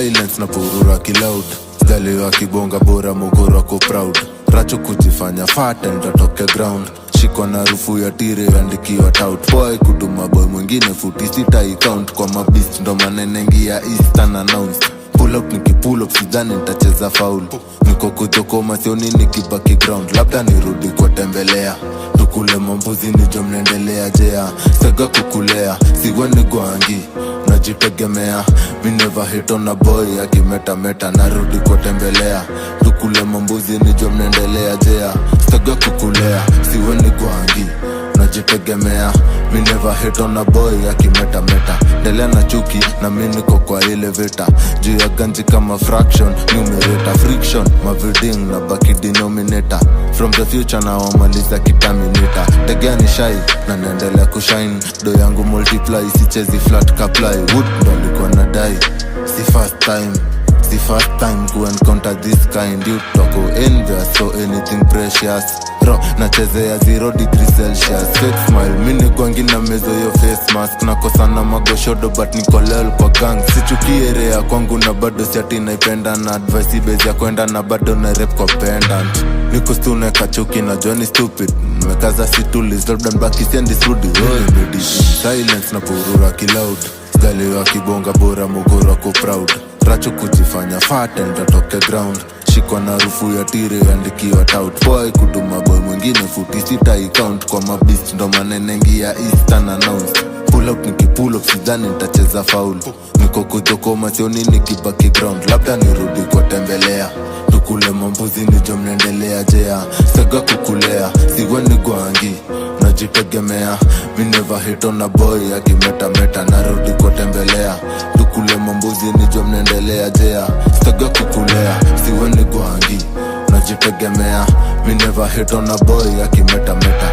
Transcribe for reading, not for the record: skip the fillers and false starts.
silence na purura kiloud. Daliwa kibonga bora mugoro wako proud. Racho kujifanya fat and atoke ground. Shiko na rufu ya tire andikiwa tout. Boy kutuma boy mwingine futi sita i-count. Kwa mabist ndo manenengi ya Eastern announced. Pull up niki pull up sidhani nitacheza foul. Niko kujokoma sioni nikibaki ground. Labda nirudi kwa tembelea. Tukule mambuzi nijo mnendelea jea. Sega kukulea siweni gwangi najitegemea. Me never hit on a boy akimeta meta. Narudi kwa tembelea. Tukule mambuzi nijo mnendelea jea. Sega kukulea siweni gwangi najitegemea. Me never hit on a boy akimeta meta. Ndelea na chuki na mimi niko kwa elevator. Juu ya ganji kama fraction numerator. Friction maviding na baki denominator. From the future na wamaliza kitaminator. Tegea ni shy na naendelea kushine. Do yangu multiply sichezi flat kaply. Wood ndo alikuwa nadai. Si first time to encounter this kind. You toko envious so anything precious. Ro nachezea 0 degrees Celsius. Fake smile mini kwangi na mezo yo face mask. Nakosana magoshodo but niko lel kwa gang. Sichukie rea kwangu na bado siati naipenda. Na advice ibezi ya kwenda na bado na rep kwa pendant. Niko stune kachuki na Johnny stupid. Mekaza situlis labda mbaki siendi srudi. Silence na purura kiloud. Daliwa kibonga bora mugoro wako proud. Racho kujifanya fat and atoke ground. Shiko na rufu ya tire andikiwa tout. Boy kutuma boy mwingine futi sita i-count. Kwa mabist ndo manenengi ya Eastern announced. Pull up niki pull up sidhani nitacheza foul. Niko kujokoma sioni nikibaki ground. Labda nirudi kwa tembelea. Tukule mambuzi nijo mnendelea jea. Sega kukulea siweni gwangi najitegemea. Me never hit on a boy akimeta meta. Narudi kwa tembelea. Tukule mambuzi nijo mnendelea jea. Sega kukulea siweni gwangi najitegemea. Me never hit on a boy akimeta meta.